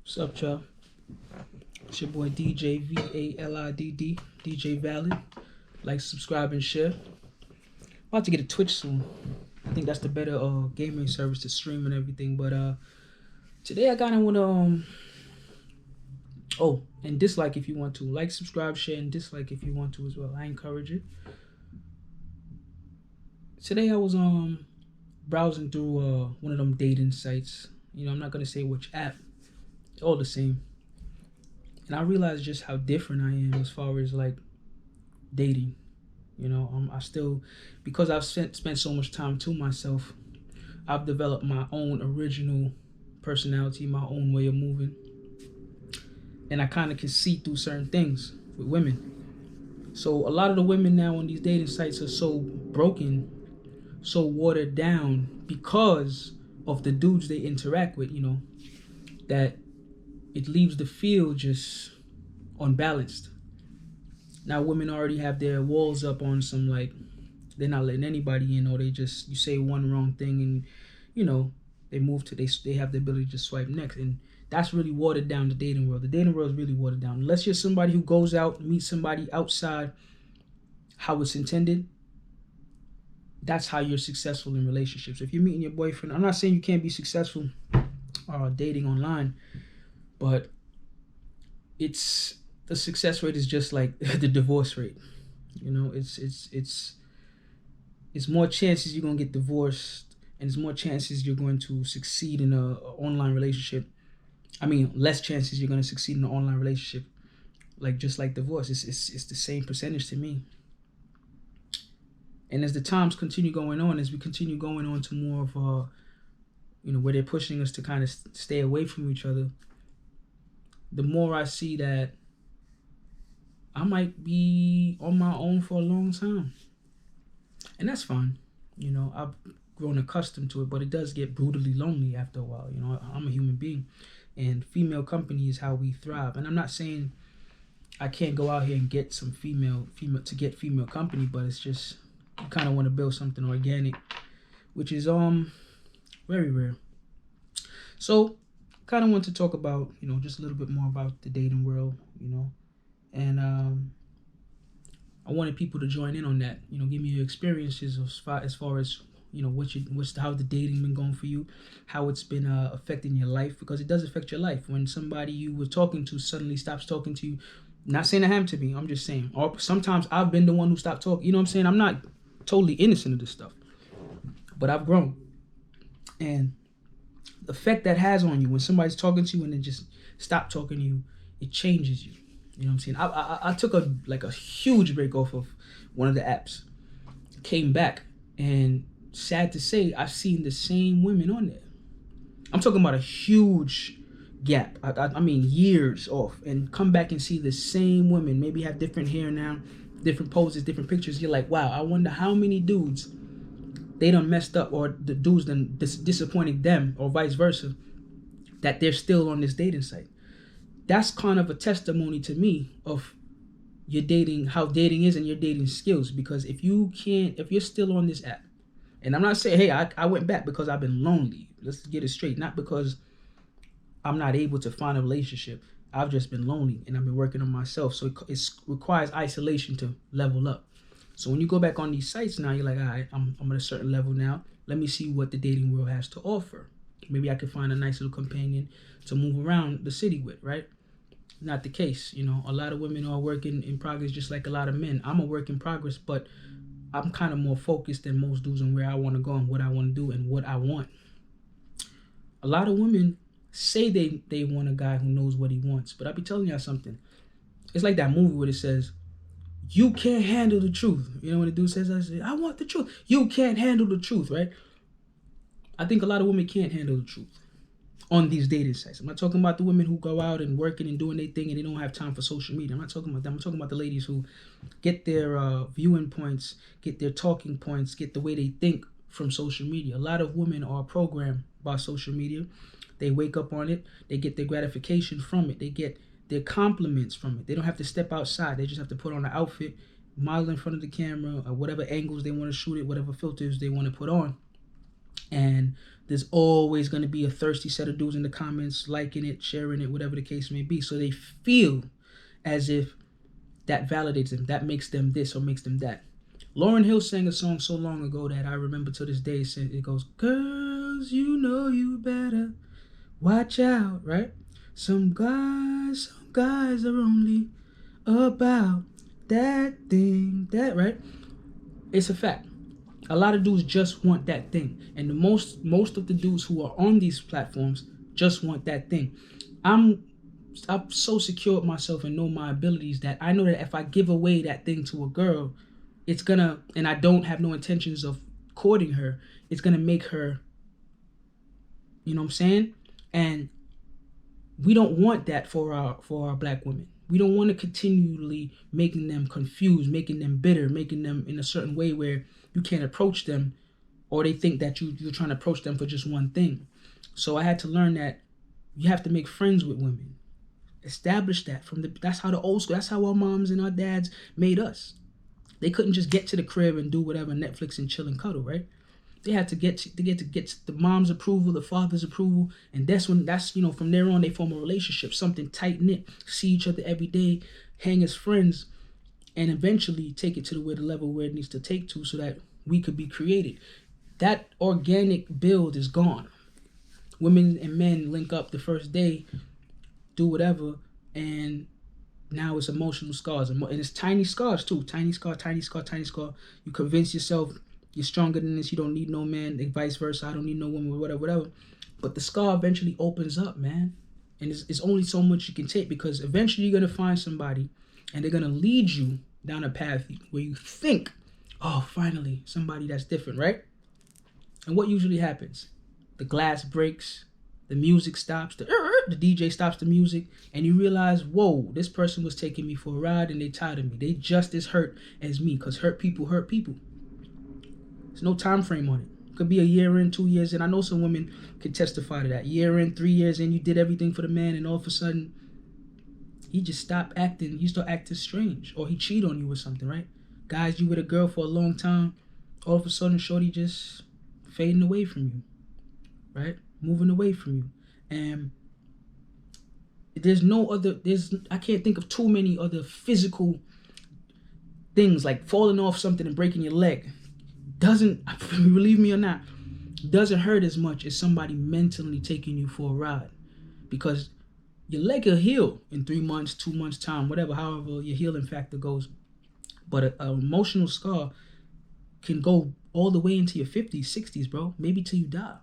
What's up, y'all? It's your boy DJ VALIDD, DJ Valid. Like, subscribe, and share. About to get a Twitch soon. I think that's the better gaming service to stream and everything. But today I got in with oh, and dislike if you want to. Like, subscribe, share, and dislike if you want to as well. I encourage it. Today I was browsing through one of them dating sites. I'm not gonna say which app. All the same. And I realized just how different I am as far as like dating. I still, because I've spent so much time to myself, I've developed my own original personality, my own way of moving. And I kind of can see through certain things with women. So a lot of the women now on these dating sites are so broken, so watered down because of the dudes they interact with, that it leaves the field just unbalanced. Now women already have their walls up on some, like, they're not letting anybody in, or you say one wrong thing and they move to they have the ability to swipe next. And that's really watered down the dating world. The dating world is really watered down. Unless you're somebody who goes out and meets somebody outside how it's intended, that's how you're successful in relationships. If you're meeting your boyfriend, I'm not saying you can't be successful dating online, but the success rate is just like the divorce rate. It's more chances you're gonna get divorced, and it's more chances you're going to succeed in a online relationship. I mean, less chances you're gonna succeed in an online relationship. Like, just like divorce, it's the same percentage to me. And as the times continue going on, as we continue going on to more of where they're pushing us to kind of stay away from each other, the more I see that I might be on my own for a long time. And that's fine. I've grown accustomed to it, but it does get brutally lonely after a while. I'm a human being, and female company is how we thrive. And I'm not saying I can't go out here and get some female company, but it's just, you kind of want to build something organic, which is very rare. So kind of want to talk about, just a little bit more about the dating world, and I wanted people to join in on that, give me your experiences as far as how the dating been going for you, how it's been affecting your life, because it does affect your life. When somebody you were talking to suddenly stops talking to you, not saying it happened to me, I'm just saying, or sometimes I've been the one who stopped talking, what I'm saying? I'm not totally innocent of this stuff, but I've grown. And the effect that has on you when somebody's talking to you and then just stop talking to you, it changes you. You know what I'm saying? I took a huge break off of one of the apps, came back, and sad to say, I've seen the same women on there. I'm talking about a huge gap. I mean years off, and come back and see the same women, maybe have different hair now, different poses, different pictures. You're like, wow, I wonder how many dudes they done messed up, or the dudes done disappointed them, or vice versa, that they're still on this dating site. That's kind of a testimony to me of your dating, how dating is, and your dating skills. Because if you're still on this app, and I'm not saying, hey, I went back because I've been lonely. Let's get it straight. Not because I'm not able to find a relationship. I've just been lonely, and I've been working on myself. So it requires isolation to level up. So when you go back on these sites now, you're like, all right, I'm at a certain level now. Let me see what the dating world has to offer. Maybe I can find a nice little companion to move around the city with, right? Not the case. A lot of women are working in progress, just like a lot of men. I'm a work in progress, but I'm kind of more focused than most dudes on where I want to go and what I want to do and what I want. A lot of women say they want a guy who knows what he wants, but I'll be telling y'all something. It's like that movie where it says, you can't handle the truth. When the dude says, I want the truth. You can't handle the truth, right? I think a lot of women can't handle the truth on these dating sites. I'm not talking about the women who go out and working and doing their thing and they don't have time for social media. I'm not talking about them. I'm talking about the ladies who get their viewing points, get their talking points, get the way they think from social media. A lot of women are programmed by social media. They wake up on it. They get their gratification from it. They get their compliments from it. They don't have to step outside. They just have to put on an outfit, model in front of the camera, or whatever angles they want to shoot it, whatever filters they want to put on. And there's always going to be a thirsty set of dudes in the comments liking it, sharing it, whatever the case may be. So they feel as if that validates them, that makes them this or makes them that. Lauryn Hill sang a song so long ago that I remember to this day. It goes, girls, you know you better watch out, right? Some guys are only about that thing, that, right? It's a fact. A lot of dudes just want that thing, and the most of the dudes who are on these platforms just want that thing. I'm so secure with myself and know my abilities that I know that if I give away that thing to a girl, it's gonna, and I don't have no intentions of courting her, it's gonna make her, you know what I'm saying? And we don't want that for our black women. We don't want to continually making them confused, making them bitter, making them in a certain way where you can't approach them, or they think that you're trying to approach them for just one thing. So I had to learn that you have to make friends with women. Establish that that's how the old school, that's how our moms and our dads made us. They couldn't just get to the crib and do whatever, Netflix and chill and cuddle, right? They had to get the mom's approval, the father's approval, and that's from there on they form a relationship, something tight knit, see each other every day, hang as friends, and eventually take it to the level where it needs to take to, so that we could be created. That organic build is gone. Women and men link up the first day, do whatever, and now it's emotional scars, and it's tiny scars too. Tiny scar. You convince yourself you're stronger than this. You don't need no man, and vice versa. I don't need no woman, whatever. But the scar eventually opens up, man. And it's only so much you can take, because eventually you're going to find somebody and they're going to lead you down a path where you think, oh, finally, somebody that's different, right? And what usually happens? The glass breaks, the music stops, the DJ stops the music, and you realize, whoa, this person was taking me for a ride and they tired of me. They just as hurt as me, because hurt people hurt people. There's no time frame on it. Could be a year in, 2 years in. I know some women could testify to that. Year in, 3 years in, you did everything for the man, and all of a sudden, he just stopped acting. You start acting strange, or he cheated on you or something, right? Guys, you with a girl for a long time, all of a sudden, shorty just fading away from you, right? Moving away from you. And I can't think of too many other physical things, like falling off something and breaking your leg. Doesn't, believe me or not, doesn't hurt as much as somebody mentally taking you for a ride, because your leg will heal in 3 months, 2 months time, whatever, however your healing factor goes. But an emotional scar can go all the way into your 50s, 60s, bro, maybe till you die.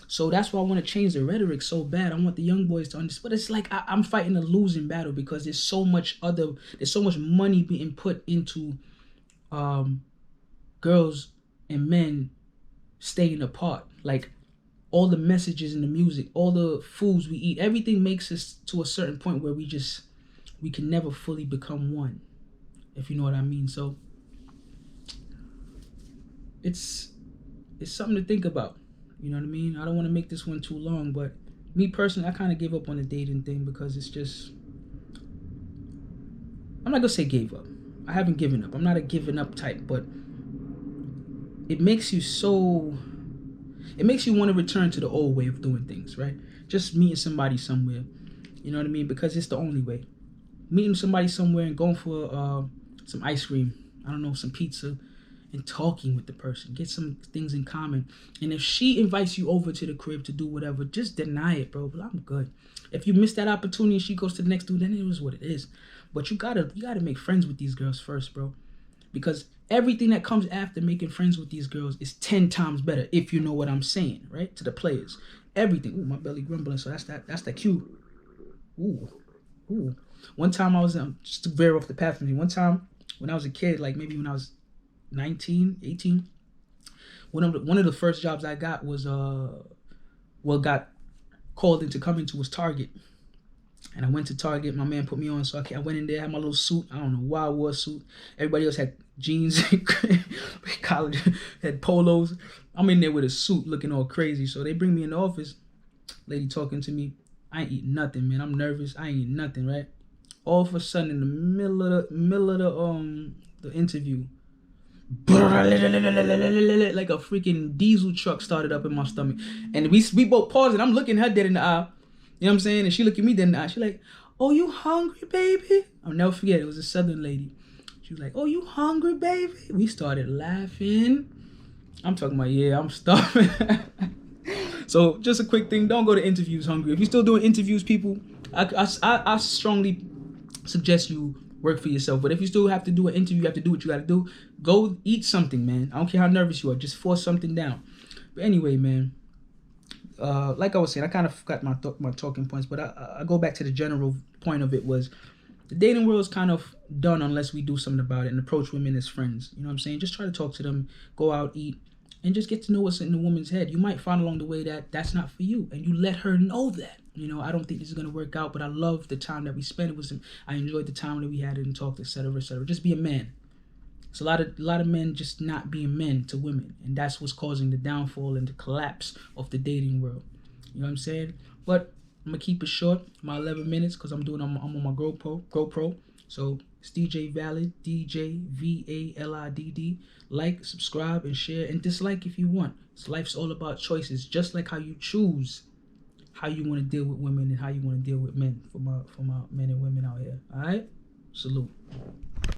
So that's why I want to change the rhetoric so bad. I want the young boys to understand. But it's like I'm fighting a losing battle, because there's so much money being put into girls and men staying apart. Like, all the messages in the music, all the foods we eat, everything makes us to a certain point where we can never fully become one, if you know what I mean. So it's something to think about. You know what I mean? I don't want to make this one too long, but me personally, I kind of gave up on the dating thing, because it's just, I'm not gonna say gave up. I haven't given up. I'm not a giving up type, but it makes you want to return to the old way of doing things, right? Just meeting somebody somewhere, you know what I mean? Because it's the only way. Meeting somebody somewhere and going for some ice cream, I don't know, some pizza, and talking with the person, get some things in common. And if she invites you over to the crib to do whatever, just deny it, bro. But I'm good. If you miss that opportunity and she goes to the next dude, then it is what it is. But you gotta make friends with these girls first, bro. Because everything that comes after making friends with these girls is 10 times better, if you know what I'm saying, right? To the players. Everything. Ooh, my belly grumbling, so that's the cue. Ooh. One time I was, just to veer off the path from me, one time when I was a kid, like maybe when I was 19, 18, one of the first jobs I got was got called in to come into was Target. And I went to Target. My man put me on, so I went in there, had my little suit. I don't know why I wore a suit. Everybody else had jeans, college, had polos. I'm in there with a suit, looking all crazy. So they bring me in the office. Lady talking to me. I ain't eating nothing, man. I'm nervous. I ain't eating nothing, right? All of a sudden, in the middle of the interview, like a freaking diesel truck started up in my stomach. And we both paused and I'm looking her dead in the eye. You know what I'm saying? And she looked at me dead in the eye. She like, oh, you hungry, baby? I'll never forget. It was a Southern lady. She was like, oh, you hungry, baby? We started laughing. I'm talking about, yeah, I'm starving. So just a quick thing. Don't go to interviews hungry. If you're still doing interviews, people, I strongly suggest you work for yourself. But if you still have to do an interview, you have to do what you got to do. Go eat something, man. I don't care how nervous you are. Just force something down. But anyway, man, like I was saying, I kind of forgot my talking points, but I go back to the general point of it was the dating world is kind of done unless we do something about it and approach women as friends. You know what I'm saying? Just try to talk to them, go out, eat, and just get to know what's in the woman's head. You might find along the way that that's not for you, and you let her know that. You know, I don't think this is gonna work out, but I love the time that we spent. I enjoyed the time that we had and talked, etc., etc. Just be a man. It's a lot of men just not being men to women, and that's what's causing the downfall and the collapse of the dating world. You know what I'm saying? But I'm gonna keep it short, my 11 minutes, because I'm on my GoPro. So it's DJ Valid, DJVALIDD. Like, subscribe, and share, and dislike if you want. Life's all about choices, just like how you choose how you want to deal with women and how you want to deal with men. For my men and women out here. All right, salute.